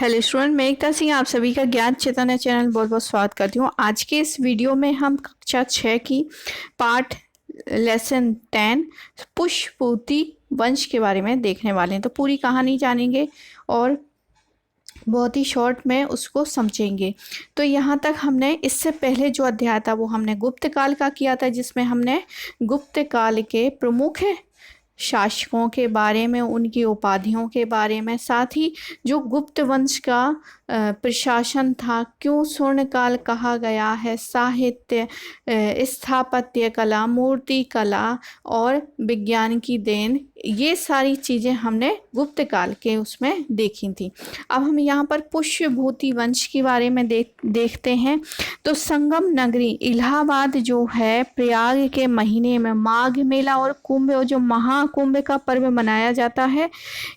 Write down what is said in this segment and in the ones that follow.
Hello student, मैं एकता सिंह आप सभी का ज्ञान चैतन्य चैनल बहुत बहुत स्वागत करती हूँ। आज के इस वीडियो में हम कक्षा 6 की पाठ लेसन 10 पुष्यपूति वंश के बारे में देखने वाले हैं। तो पूरी कहानी जानेंगे और बहुत ही शॉर्ट में उसको समझेंगे। तो यहाँ तक हमने इससे पहले जो अध्याय था वो हमने गुप्त काल का किया था, जिसमें हमने गुप्त काल के प्रमुख शासकों के बारे में, उनकी उपाधियों के बारे में, साथ ही जो गुप्त वंश का प्रशासन था, क्यों स्वर्ण काल कहा गया है, साहित्य, स्थापत्य कला, मूर्ति कला और विज्ञान की देन, ये सारी चीज़ें हमने गुप्त काल के उसमें देखी थी। अब हम यहाँ पर पुष्यभूति वंश के बारे में देखते हैं। तो संगम नगरी इलाहाबाद जो है, प्रयाग के महीने में माघ मेला और कुंभ, जो महाकुंभ का पर्व मनाया जाता है,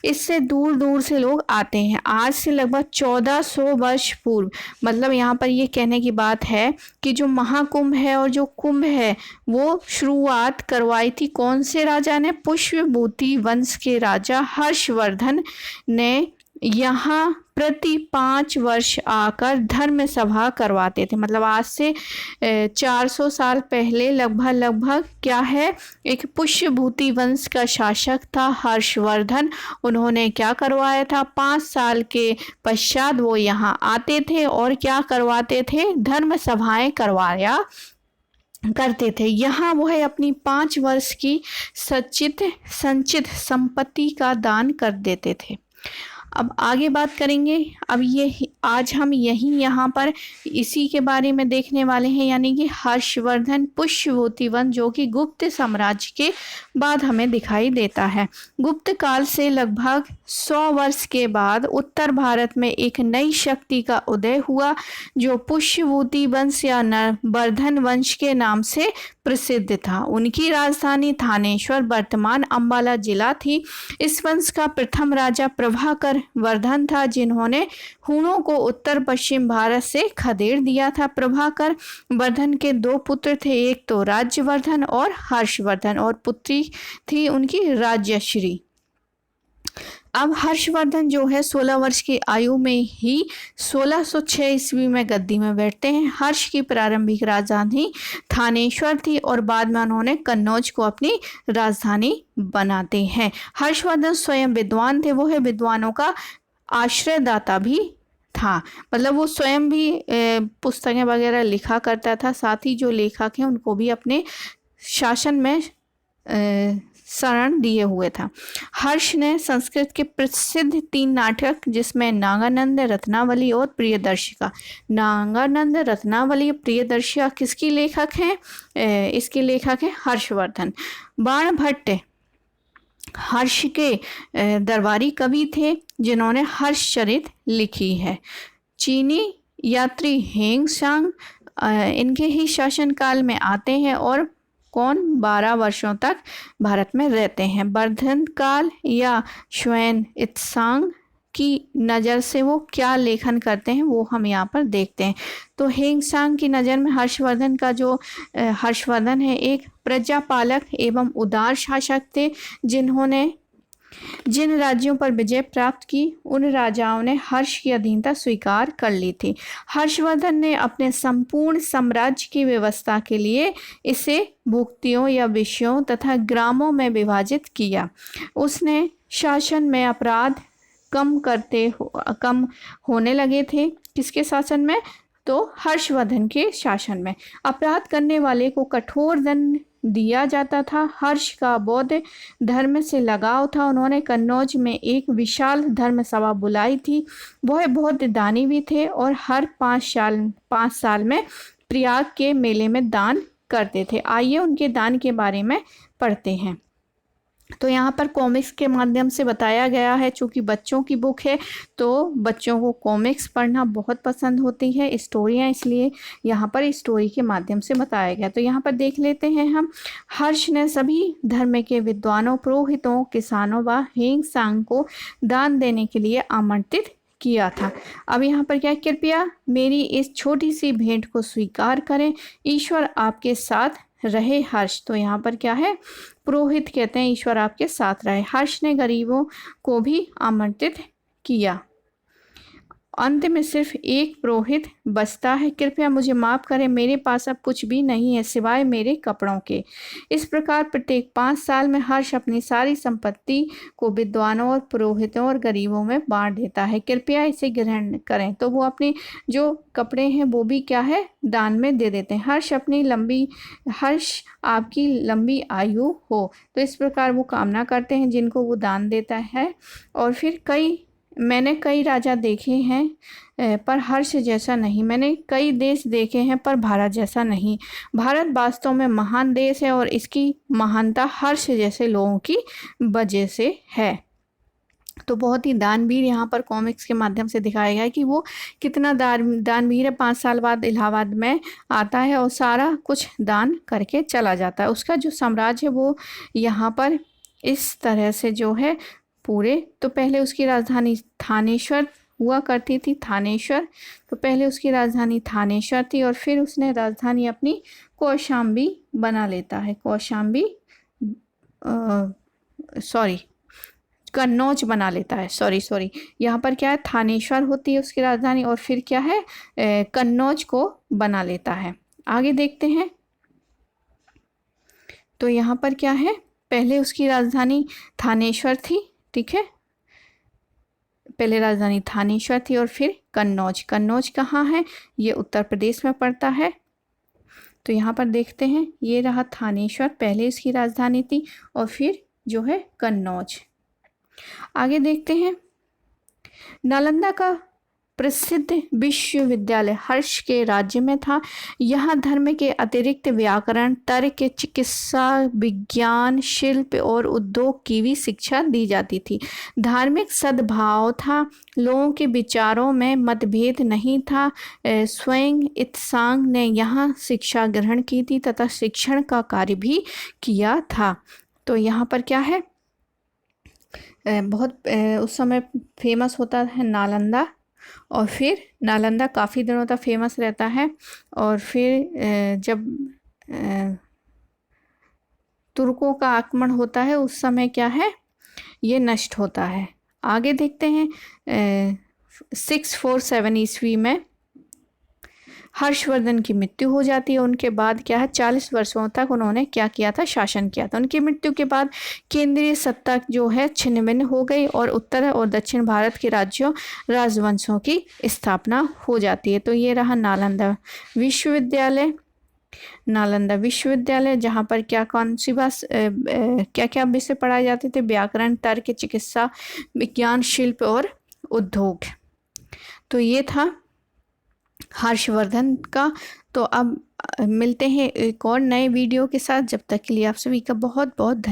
इससे दूर दूर से लोग आते हैं। आज से लगभग 1400 वर्ष पूर्व, मतलब यहाँ पर ये कहने की बात है कि जो महाकुंभ है और जो कुंभ है वो शुरुआत करवाई थी कौन से राजा ने? पुष्यभूति वंश के राजा हर्षवर्धन ने यहाँ प्रति 5 वर्ष आकर धर्म सभा करवाते थे। मतलब आज से 400 साल पहले लगभग क्या है, एक पुष्यभूति वंश का शासक था हर्षवर्धन। उन्होंने क्या करवाया था? 5 साल के पश्चात वो यहाँ आते थे और क्या करवाते थे? धर्म सभाएं करवाया करते थे। यहाँ वो है अपनी 5 वर्ष की संचित संपत्ति का दान कर देते थे। अब आगे बात करेंगे। अब ये आज हम यहाँ पर इसी के बारे में देखने वाले हैं, यानी कि हर्षवर्धन पुष्यभूति वंश, जो कि गुप्त साम्राज्य के बाद हमें दिखाई देता है। गुप्त काल से लगभग 100 वर्ष के बाद उत्तर भारत में एक नई शक्ति का उदय हुआ, जो पुष्यभूति वंश या नरवर्धन वंश के नाम से प्रसिद्ध था। उनकी राजधानी थानेश्वर, वर्तमान अंबाला जिला थी। इस वंश का प्रथम राजा प्रभाकर वर्धन था, जिन्होंने हूणों को उत्तर पश्चिम भारत से खदेड़ दिया था। प्रभाकर वर्धन के 2 पुत्र थे, एक तो राज्यवर्धन और हर्षवर्धन, और पुत्री थी उनकी राज्यश्री। अब हर्षवर्धन जो है 16 वर्ष की आयु में ही 1606 ईस्वी में गद्दी में बैठते हैं। हर्ष की प्रारंभिक राजधानी थानेश्वर थी और बाद में उन्होंने कन्नौज को अपनी राजधानी बनाते हैं। हर्षवर्धन स्वयं विद्वान थे, वो है विद्वानों का आश्रयदाता भी था। मतलब वो स्वयं भी पुस्तकें वगैरह लिखा करता था, साथ ही जो लेखक हैं उनको भी अपने शासन में शरण दिए हुए था। हर्ष ने संस्कृत के प्रसिद्ध 3 नाटक, जिसमें नागानंद, रत्नावली और प्रियदर्शिका। नागानंद, रत्नावली, प्रियदर्शिका किसकी लेखक हैं? इसके लेखक हैं हर्षवर्धन। बाणभट्ट हर्ष के दरबारी कवि थे, जिन्होंने हर्षचरित लिखी है। चीनी यात्री हेंग सांग इनके ही शासनकाल में आते हैं और 12 वर्षों तक भारत में रहते हैं। वर्धन काल या श्वेन इत्सांग की नज़र से वो क्या लेखन करते हैं वो हम यहाँ पर देखते हैं। तो हेंगसांग की नज़र में हर्षवर्धन का जो हर्षवर्धन है एक प्रजापालक एवं उदार शासक थे, जिन्होंने जिन राज्यों पर विजय प्राप्त की उन राजाओं ने हर्ष की अधीनता स्वीकार कर ली थी। हर्षवर्धन ने अपने संपूर्ण साम्राज्य की व्यवस्था के लिए इसे भुक्तियों या विषयों तथा ग्रामों में विभाजित किया। उसने शासन में अपराध कम होने लगे थे। किसके शासन में? तो हर्षवर्धन के शासन में। अपराध करने वाले को कठोर दंड दिया जाता था। हर्ष का बौद्ध धर्म से लगाव था। उन्होंने कन्नौज में एक विशाल धर्म सभा बुलाई थी। वह बहुत दानी भी थे और हर 5 साल में प्रयाग के मेले में दान करते थे। आइए उनके दान के बारे में पढ़ते हैं। तो यहाँ पर कॉमिक्स के माध्यम से बताया गया है। चूँकि बच्चों की बुक है तो बच्चों को कॉमिक्स पढ़ना बहुत पसंद होती है, स्टोरियाँ, इसलिए यहाँ पर स्टोरी के माध्यम से बताया गया। तो यहाँ पर देख लेते हैं हम। हर्ष ने सभी धर्म के विद्वानों, पुरोहितों, किसानों व हेंगसांग को दान देने के लिए आमंत्रित किया था। अब यहाँ पर क्या, कृपया मेरी इस छोटी सी भेंट को स्वीकार करें, ईश्वर आपके साथ रहे हर्ष। तो यहाँ पर क्या है, पुरोहित कहते हैं ईश्वर आपके साथ रहे। हर्ष ने गरीबों को भी आमंत्रित किया। अंत में सिर्फ एक पुरोहित बचता है। कृपया मुझे माफ़ करें, मेरे पास अब कुछ भी नहीं है सिवाय मेरे कपड़ों के। इस प्रकार प्रत्येक 5 साल में हर्ष अपनी सारी संपत्ति को विद्वानों और पुरोहितों और गरीबों में बांट देता है। कृपया इसे ग्रहण करें। तो वो अपने जो कपड़े हैं वो भी क्या है, दान में दे देते हैं। हर्ष आपकी लंबी आयु हो। तो इस प्रकार वो कामना करते हैं जिनको वो दान देता है। और फिर मैंने कई राजा देखे हैं पर हर्ष जैसा नहीं। मैंने कई देश देखे हैं पर भारत जैसा नहीं। भारत वास्तव में महान देश है और इसकी महानता हर्ष जैसे लोगों की वजह से है। तो बहुत ही दानवीर यहाँ पर कॉमिक्स के माध्यम से दिखाया गया है कि वो कितना दानवीर है। 5 साल बाद इलाहाबाद में आता है और सारा कुछ दान करके चला जाता है। उसका जो साम्राज्य है वो यहाँ पर इस तरह से जो है पूरे, तो पहले उसकी राजधानी थानेश्वर हुआ करती थी, थानेश्वर। तो पहले उसकी राजधानी थानेश्वर थी और फिर उसने राजधानी अपनी कौशाम्बी बना लेता है। कौशाम्बी कन्नौज बना लेता है। सॉरी यहाँ पर क्या है, थानेश्वर होती है उसकी राजधानी और फिर क्या है, कन्नौज को बना लेता है। आगे देखते हैं। तो यहाँ पर क्या है, पहले उसकी राजधानी थानेश्वर थी, ठीक है, पहले राजधानी थानेश्वर थी और फिर कन्नौज। कन्नौज कहाँ है, ये उत्तर प्रदेश में पड़ता है। तो यहाँ पर देखते हैं, ये रहा थानेश्वर, पहले इसकी राजधानी थी और फिर जो है कन्नौज। आगे देखते हैं। नालंदा का प्रसिद्ध विश्वविद्यालय हर्ष के राज्य में था। यहाँ धर्म के अतिरिक्त व्याकरण, तर्क, चिकित्सा, विज्ञान, शिल्प और उद्योग की भी शिक्षा दी जाती थी। धार्मिक सद्भाव था, लोगों के विचारों में मतभेद नहीं था। स्वयं त्सांग ने यहाँ शिक्षा ग्रहण की थी तथा शिक्षण का कार्य भी किया था। तो यहाँ पर क्या है, बहुत उस समय फेमस होता है नालंदा, और फिर नालंदा काफ़ी दिनों तक फेमस रहता है और फिर जब तुर्कों का आक्रमण होता है उस समय क्या है, ये नष्ट होता है। आगे देखते हैं। 647 ईस्वी में हर्षवर्धन की मृत्यु हो जाती है। उनके बाद क्या है, 40 वर्षों तक उन्होंने क्या किया था, शासन किया था। उनकी मृत्यु के बाद केंद्रीय सत्ता जो है छिन्न भिन्न हो गई और उत्तर और दक्षिण भारत के राज्यों राजवंशों की स्थापना हो जाती है। तो ये रहा नालंदा विश्वविद्यालय। नालंदा विश्वविद्यालय जहाँ पर कौन सी क्या क्या विषय पढ़ाए जाते थे, व्याकरण, तर्क, चिकित्सा, विज्ञान, शिल्प और उद्योग। तो ये था हर्षवर्धन का। तो अब मिलते हैं एक और नए वीडियो के साथ। जब तक के लिए आप सभी का बहुत बहुत धन्यवाद।